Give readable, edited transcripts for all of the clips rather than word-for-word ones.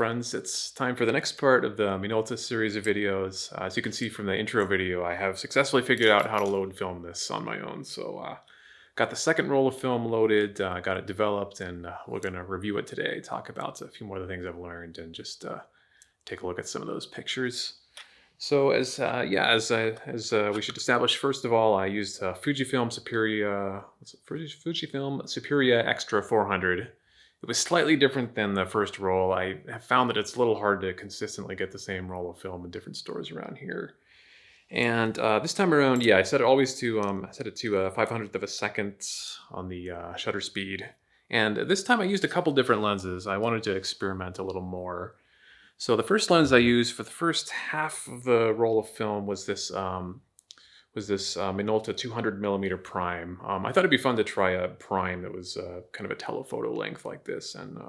friends, it's time for the next part of the Minolta series of videos. As you can see from the intro video, I have successfully figured out how to load film this on my own. So got the second roll of film loaded, got it developed, and we're going to review it today, talk about a few more of the things I've learned, and just take a look at some of those pictures. So as we should establish, first of all, I used Fujifilm Superia, Fujifilm Superia Extra 400. It was slightly different than the first roll. I have found that it's a little hard to consistently get the same roll of film in different stores around here. And this time around, I set it always to I set it to 500th of a second on the shutter speed. And this time I used a couple different lenses. I wanted to experiment a little more. So the first lens I used for the first half of the roll of film was this Minolta 200mm prime. I thought it'd be fun to try a prime that was kind of a telephoto length like this, and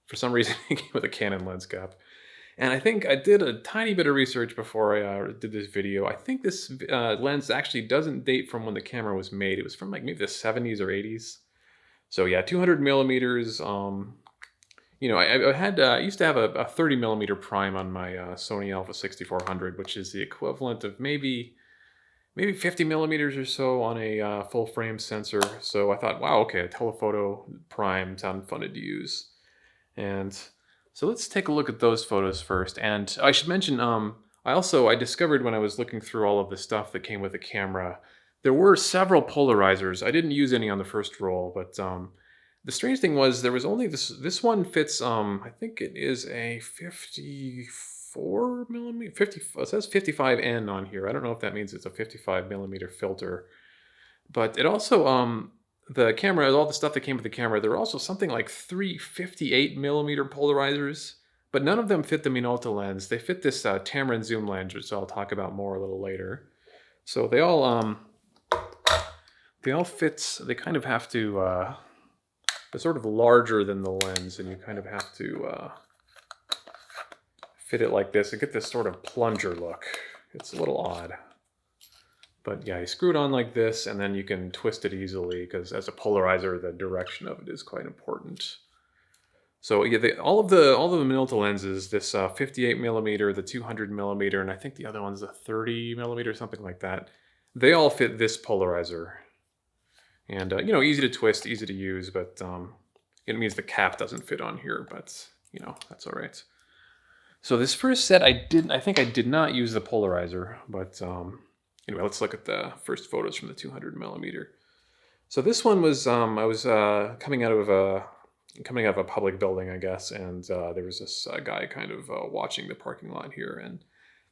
for some reason it came with a Canon lens cap. And I think I did a tiny bit of research before I did this video. I think this lens actually doesn't date from when the camera was made. It was from like maybe the 70s or 80s. So yeah, 200mm. I used to have a 30mm prime on my Sony Alpha 6400, which is the equivalent of maybe 50 millimeters or so on a full frame sensor. So I thought, wow, okay, a telephoto prime sounded fun to use. And so let's take a look at those photos first. And I should mention, I discovered when I was looking through all of the stuff that came with the camera, there were several polarizers. I didn't use any on the first roll, but the strange thing was there was only this one fits, I think it is a 54mm, it says 55N on here. I don't know if that means it's a 55mm filter, but it also, the camera, all the stuff that came with the camera, there were also something like 3 58mm polarizers, but none of them fit the Minolta lens. They fit this Tamron zoom lens, which I'll talk about more a little later. So they all fit, they kind of have to, they're sort of larger than the lens, and you kind of have to fit it like this and get this sort of plunger look. It's a little odd. But yeah, you screw it on like this, and then you can twist it easily, because as a polarizer, the direction of it is quite important. So yeah, all of the Minolta lenses, this 58mm, the 200mm, and I think the other one's a 30mm, something like that, they all fit this polarizer. And, easy to twist, easy to use, but it means the cap doesn't fit on here, but, that's all right. So this first set, I think I did not use the polarizer, but anyway, let's look at the first photos from the 200mm. So this one was, I was coming out of a public building, I guess, and there was this guy kind of watching the parking lot here, and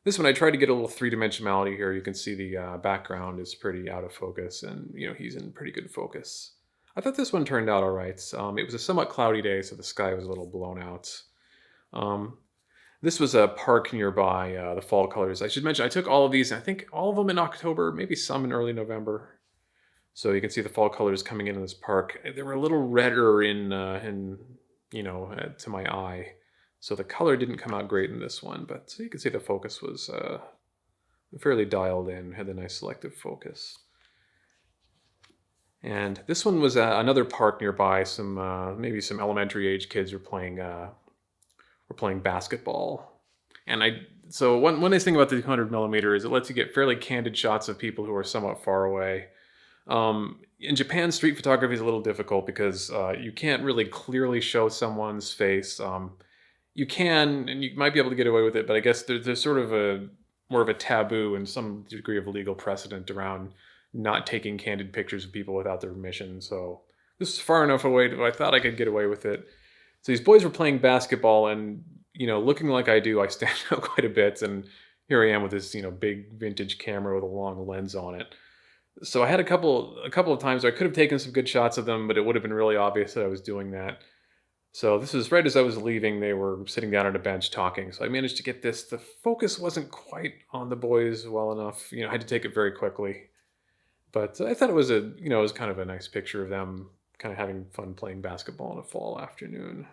this one, I tried to get a little three-dimensionality here. You can see the background is pretty out of focus, and he's in pretty good focus. I thought this one turned out all right. It was a somewhat cloudy day, so the sky was a little blown out. This was a park nearby, the fall colors. I should mention, I took all of these, I think all of them in October, maybe some in early November. So you can see the fall colors coming into this park. They were a little redder to my eye. So the color didn't come out great in this one, but you can see the focus was fairly dialed in, had a nice selective focus. And this one was another park nearby. Maybe some elementary age kids were playing basketball. And so one nice thing about the 200mm is it lets you get fairly candid shots of people who are somewhat far away. In Japan, street photography is a little difficult because you can't really clearly show someone's face. You can, and you might be able to get away with it, but I guess there's sort of more of a taboo and some degree of legal precedent around not taking candid pictures of people without their permission. So this is far enough away that I thought I could get away with it. So these boys were playing basketball, and looking like I do, I stand out quite a bit. And here I am with this big vintage camera with a long lens on it. So I had a couple of times where I could have taken some good shots of them, but it would have been really obvious that I was doing that. So this was right as I was leaving. They were sitting down at a bench talking. So I managed to get this. The focus wasn't quite on the boys well enough. I had to take it very quickly. But I thought it was it was kind of a nice picture of them kind of having fun playing basketball on a fall afternoon.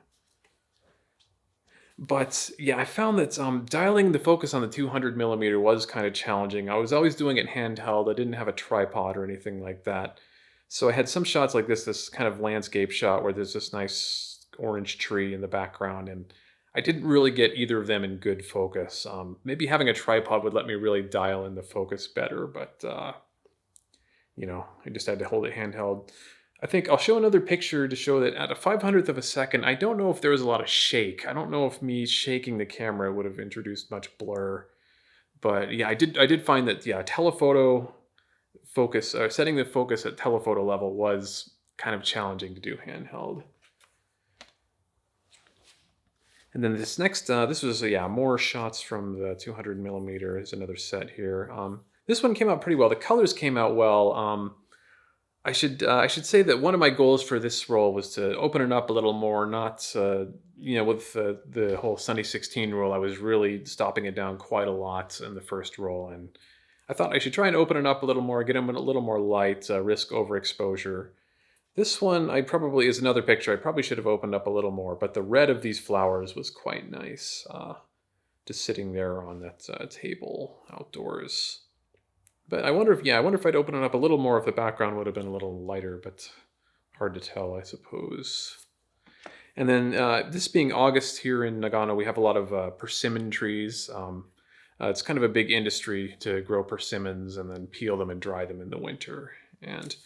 But yeah, I found that dialing the focus on the 200mm was kind of challenging. I was always doing it handheld. I didn't have a tripod or anything like that. So I had some shots like this kind of landscape shot where there's this nice orange tree in the background, and I didn't really get either of them in good focus. Maybe having a tripod would let me really dial in the focus better, but I just had to hold it handheld. I think I'll show another picture to show that at a 500th of a second, I don't know if there was a lot of shake. I don't know if me shaking the camera would have introduced much blur. But yeah, I did find that telephoto focus, setting the focus at telephoto level was kind of challenging to do handheld. And then this next, this was more shots from the 200 millimeter. Is another set here. This one came out pretty well. The colors came out well. I should say that one of my goals for this roll was to open it up a little more. Not with the whole Sunny 16 roll, I was really stopping it down quite a lot in the first roll, and I thought I should try and open it up a little more, get them a little more light, risk overexposure. This one is another picture. I probably should have opened up a little more, but the red of these flowers was quite nice. Just sitting there on that table outdoors. But I wonder if I'd open it up a little more if the background would have been a little lighter, but hard to tell, I suppose. And then this being August here in Nagano, we have a lot of persimmon trees. It's kind of a big industry to grow persimmons and then peel them and dry them in the winter. And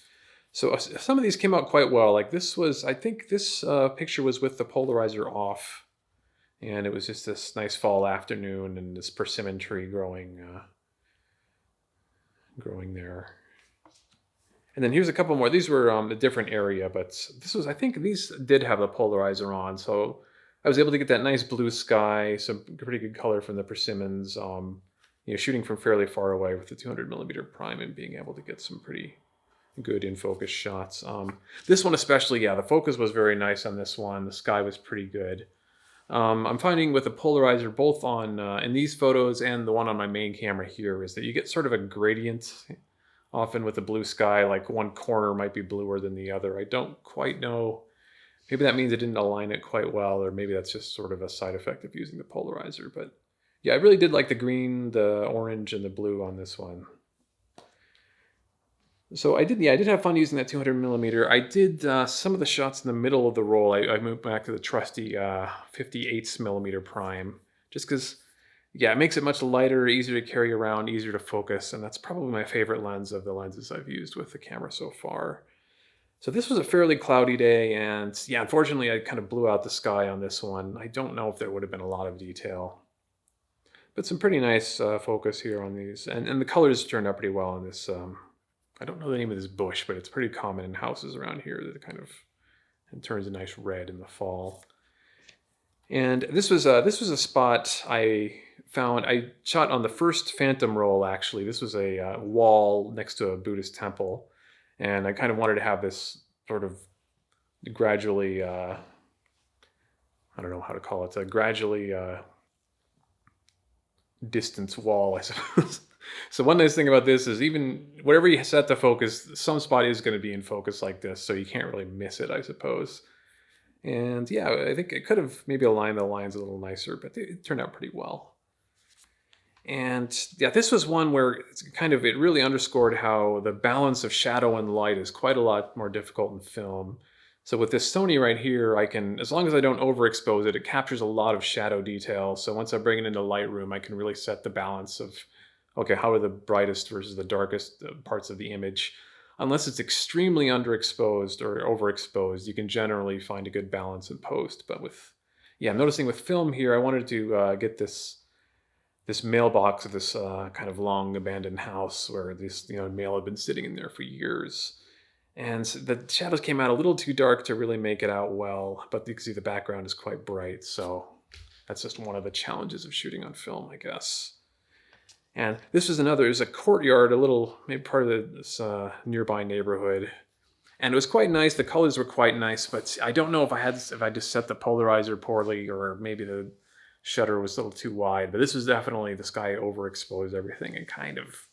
so some of these came out quite well. Like I think this picture was with the polarizer off. And it was just this nice fall afternoon and this persimmon tree growing there. And then here's a couple more. These were a different area, but I think these did have the polarizer on. So I was able to get that nice blue sky, some pretty good color from the persimmons, shooting from fairly far away with the 200 millimeter prime and being able to get some pretty good in focus shots. This one especially, the focus was very nice on this one. The sky was pretty good. I'm finding with the polarizer, both on in these photos and the one on my main camera here, is that you get sort of a gradient often with the blue sky, like one corner might be bluer than the other. I don't quite know. Maybe that means it didn't align it quite well, or maybe that's just sort of a side effect of using the polarizer. But yeah, I really did like the green, the orange, and the blue on this one. So I did have fun using that 200 millimeter. I did some of the shots in the middle of the roll. I moved back to the trusty 58 millimeter prime, just because, it makes it much lighter, easier to carry around, easier to focus, and that's probably my favorite lens of the lenses I've used with the camera so far. So this was a fairly cloudy day, and unfortunately I kind of blew out the sky on this one. I don't know if there would have been a lot of detail, but some pretty nice focus here on these, and the colors turned out pretty well on this. I don't know the name of this bush, but it's pretty common in houses around here that it turns a nice red in the fall. And this was a spot I found. I shot on the first Phantom roll, actually. This was a wall next to a Buddhist temple. And I kind of wanted to have this sort of gradually, I don't know how to call it, a gradually distance wall, I suppose. So one nice thing about this is even whatever you set the focus, some spot is going to be in focus like this, so you can't really miss it, I suppose. And I think it could have maybe aligned the lines a little nicer, but it turned out pretty well. And this was one where it really underscored how the balance of shadow and light is quite a lot more difficult in film. So with this Sony right here, I can, as long as I don't overexpose it, it captures a lot of shadow detail. So once I bring it into Lightroom, I can really set the balance of, okay, how are the brightest versus the darkest parts of the image? Unless it's extremely underexposed or overexposed, you can generally find a good balance in post. But I'm noticing with film here, I wanted to get this mailbox of this kind of long abandoned house where this mail had been sitting in there for years. And the shadows came out a little too dark to really make it out well, but you can see the background is quite bright. So that's just one of the challenges of shooting on film, I guess. And this is a courtyard, maybe part of this nearby neighborhood. And it was quite nice. The colors were quite nice, but I don't know if I just set the polarizer poorly, or maybe the shutter was a little too wide. But this was definitely, the sky overexposed everything and kind of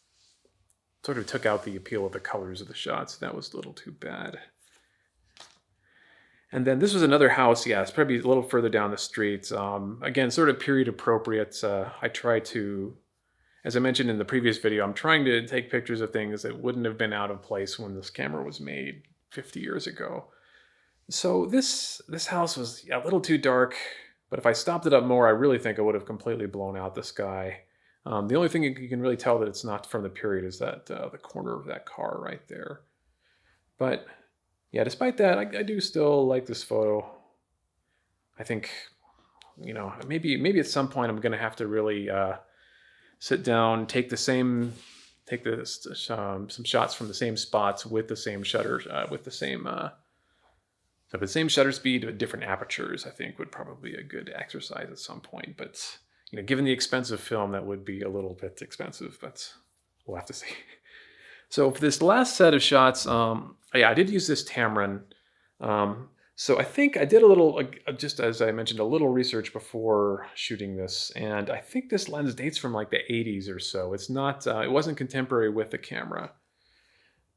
sort of took out the appeal of the colors of the shots. That was a little too bad. And then this was another house. It's probably a little further down the street. Again, sort of period appropriate. I try to, as I mentioned in the previous video, I'm trying to take pictures of things that wouldn't have been out of place when this camera was made 50 years ago. So this house was a little too dark, But if I stopped it up more, I really think it would have completely blown out the sky. The only thing you can really tell that it's not from the period is that the corner of that car right there. But yeah, despite that, I do still like this photo. I think, maybe at some point I'm going to have to really sit down, take some shots from the same spots with the same shutter, with the same shutter speed but different apertures. I think would probably be a good exercise at some point. But given the expensive film, that would be a little bit expensive. But we'll have to see. So for this last set of shots, I did use this Tamron. So I think I did a little, just as I mentioned, a little research before shooting this, and I think this lens dates from like the 80s or so. It's not, it wasn't contemporary with the camera,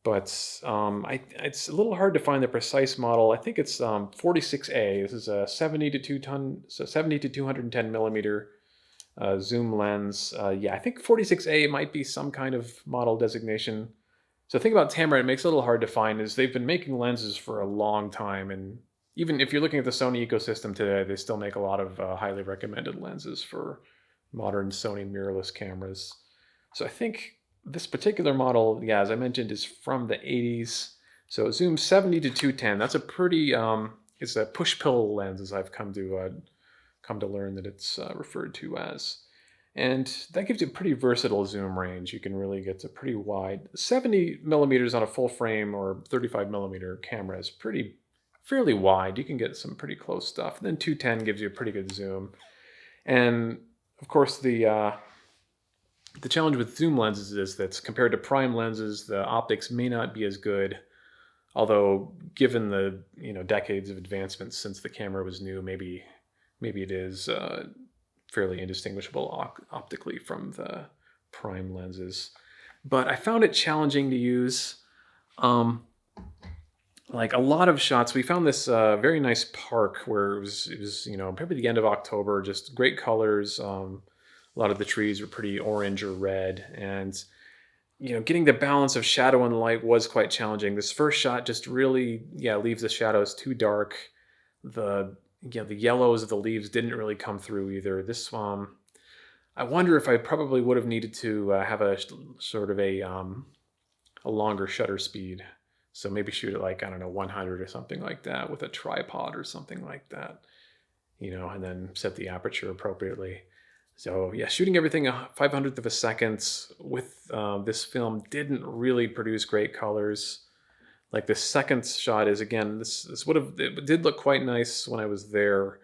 but it's a little hard to find the precise model. I think it's 46A. This is a 70 to 210 millimeter zoom lens. Yeah, I think 46A might be some kind of model designation. So the thing about Tamron, it makes it a little hard to find, is they've been making lenses for a long time, and even if you're looking at the Sony ecosystem today, they still make a lot of highly recommended lenses for modern Sony mirrorless cameras. So I think this particular model, yeah, as I mentioned, is from the 80s. So zoom 70 to 210. That's a pretty, it's a push-pull lens, as I've come to learn that it's referred to as. And that gives you a pretty versatile zoom range. You can really get to pretty wide. 70 millimeters on a full frame or 35 millimeter camera is fairly wide. You can get some pretty close stuff. And then 210 gives you a pretty good zoom. And of course, the challenge with zoom lenses is that compared to prime lenses, the optics may not be as good. Although, given the decades of advancements since the camera was new, maybe it is fairly indistinguishable optically from the prime lenses. But I found it challenging to use. Like a lot of shots, we found this very nice park where it was probably the end of October, just great colors. A lot of the trees were pretty orange or red, and getting the balance of shadow and light was quite challenging. This first shot just really leaves the shadows too dark. The yellows of the leaves didn't really come through either. This I wonder if I probably would have needed to have a sort of a longer shutter speed. So maybe shoot at like, I don't know, 100 or something like that with a tripod or something like that, and then set the aperture appropriately. So yeah, shooting everything a 500th of a second with this film didn't really produce great colors. Like the second shot is, again, it did look quite nice when I was there,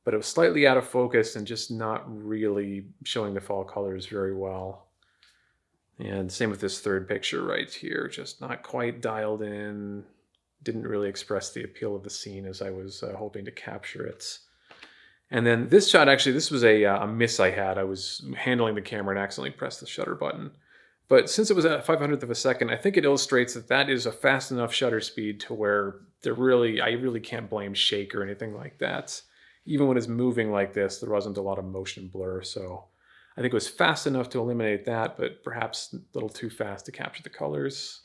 but it was slightly out of focus and just not really showing the fall colors very well. And same with this third picture right here, just not quite dialed in, didn't really express the appeal of the scene as I was hoping to capture it. And then this shot, actually, this was a miss I had. I was handling the camera and accidentally pressed the shutter button. But since it was at 500th of a second, I think it illustrates that is a fast enough shutter speed to where I really can't blame shake or anything like that. Even when it's moving like this, there wasn't a lot of motion blur, so I think it was fast enough to eliminate that, but perhaps a little too fast to capture the colors.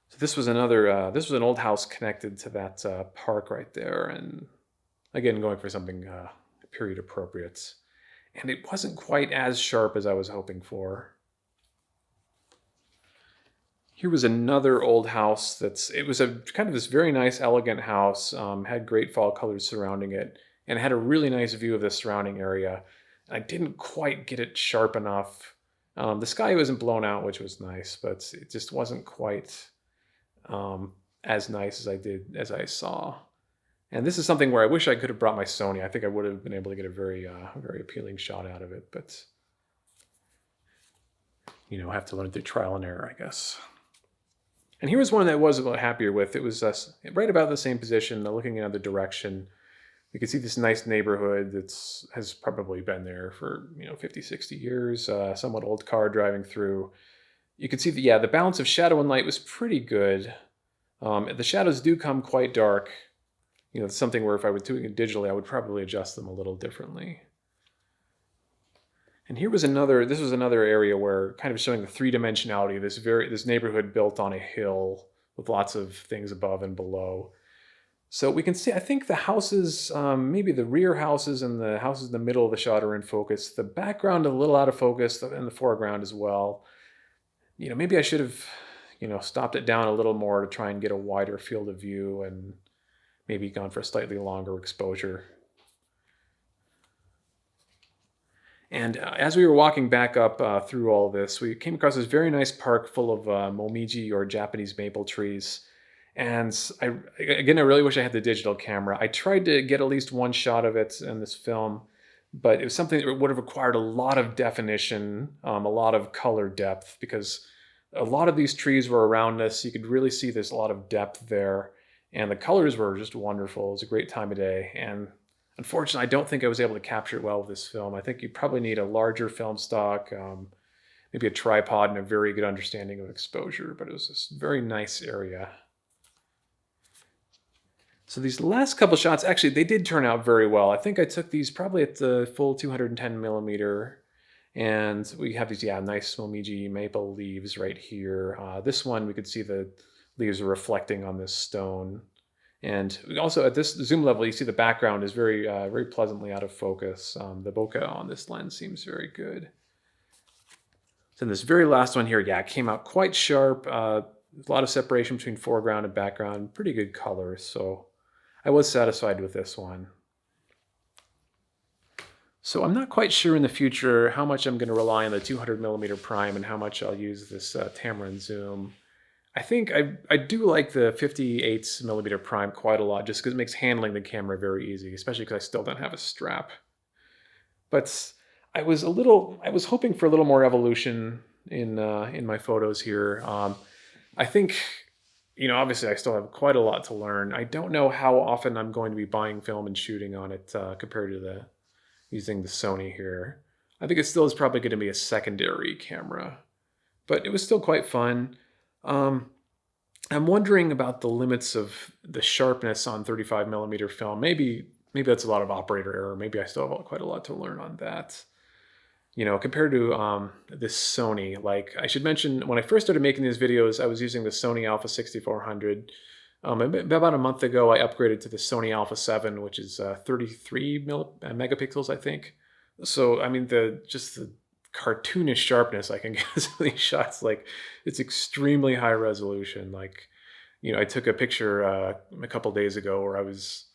So this was this was an old house connected to that park right there, and again, going for something period appropriate. And it wasn't quite as sharp as I was hoping for. Here was another old house it was a kind of this very nice, elegant house, had great fall colors surrounding it, and had a really nice view of the surrounding area. I didn't quite get it sharp enough. The sky wasn't blown out, which was nice, but it just wasn't quite as nice as I saw. And this is something where I wish I could have brought my Sony. I think I would have been able to get a very appealing shot out of it, but have to learn through trial and error, I guess. And here was one that I was a little happier with. It was right about the same position, looking in another direction. You can see this nice neighborhood that has probably been there for 50, 60 years. Somewhat old car driving through. You can see the balance of shadow and light was pretty good. The shadows do come quite dark. It's something where if I was doing it digitally, I would probably adjust them a little differently. And this was another area where kind of showing the three-dimensionality of this neighborhood built on a hill with lots of things above and below. So we can see, I think the houses, maybe the rear houses and the houses in the middle of the shot are in focus. The background a little out of focus, and the foreground as well. Maybe I should have, stopped it down a little more to try and get a wider field of view and maybe gone for a slightly longer exposure. And as we were walking back up through all this, we came across this very nice park full of momiji, or Japanese maple trees. And I really wish I had the digital camera. I tried to get at least one shot of it in this film, but it was something that would have required a lot of definition, a lot of color depth, because a lot of these trees were around us. You could really see there's a lot of depth there. And the colors were just wonderful. It was a great time of day. And unfortunately, I don't think I was able to capture it well with this film. I think you probably need a larger film stock, maybe a tripod, and a very good understanding of exposure. But it was this very nice area. So these last couple shots, actually, they did turn out very well. I think I took these probably at the full 210 millimeter. And we have these, nice momiji maple leaves right here. This one, we could see the leaves are reflecting on this stone. And also at this zoom level, you see the background is very, very pleasantly out of focus. The bokeh on this lens seems very good. So in this very last one here, it came out quite sharp. A lot of separation between foreground and background. Pretty good colors. So I was satisfied with this one. So I'm not quite sure in the future how much I'm going to rely on the 200 millimeter prime and how much I'll use this Tamron zoom. I think I do like the 58 millimeter prime quite a lot, just because it makes handling the camera very easy, especially because I still don't have a strap. But I was hoping for a little more evolution in my photos here. I think, obviously I still have quite a lot to learn. I don't know how often I'm going to be buying film and shooting on it compared to using the Sony here. I think it still is probably going to be a secondary camera, but it was still quite fun. I'm wondering about the limits of the sharpness on 35 millimeter film. Maybe that's a lot of operator error. Maybe I still have quite a lot to learn on that. Compared to this Sony, like I should mention, when I first started making these videos, I was using the Sony Alpha 6400. About a month ago, I upgraded to the Sony Alpha 7, which is 33 megapixels, I think. So, I mean, just the cartoonish sharpness I can get in some of these shots, like it's extremely high resolution. Like, I took a picture a couple days ago where I was,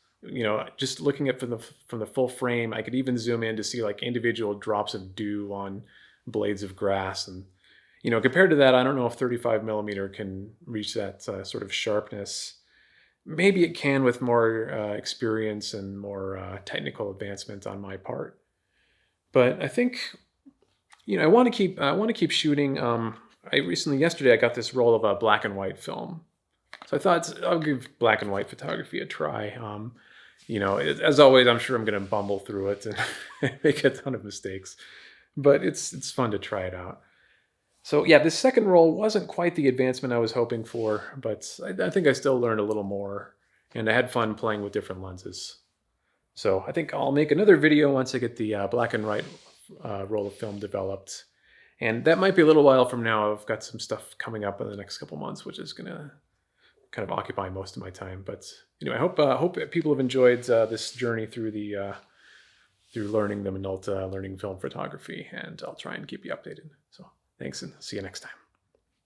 just looking at from the full frame. I could even zoom in to see like individual drops of dew on blades of grass. And, compared to that, I don't know if 35 millimeter can reach that sort of sharpness. Maybe it can with more experience and more technical advancement on my part. But I think, I want to keep shooting. Yesterday I got this roll of a black and white film. So I thought I'll give black and white photography a try. As always, I'm sure I'm going to bumble through it and make a ton of mistakes, but it's fun to try it out. So this second roll wasn't quite the advancement I was hoping for, but I think I still learned a little more, and I had fun playing with different lenses. So I think I'll make another video once I get the black and white roll of film developed. And that might be a little while from now. I've got some stuff coming up in the next couple months, which is going to kind of occupy most of my time. But anyway, I hope people have enjoyed this journey through through learning the Minolta, learning film photography, and I'll try and keep you updated. So thanks, and see you next time.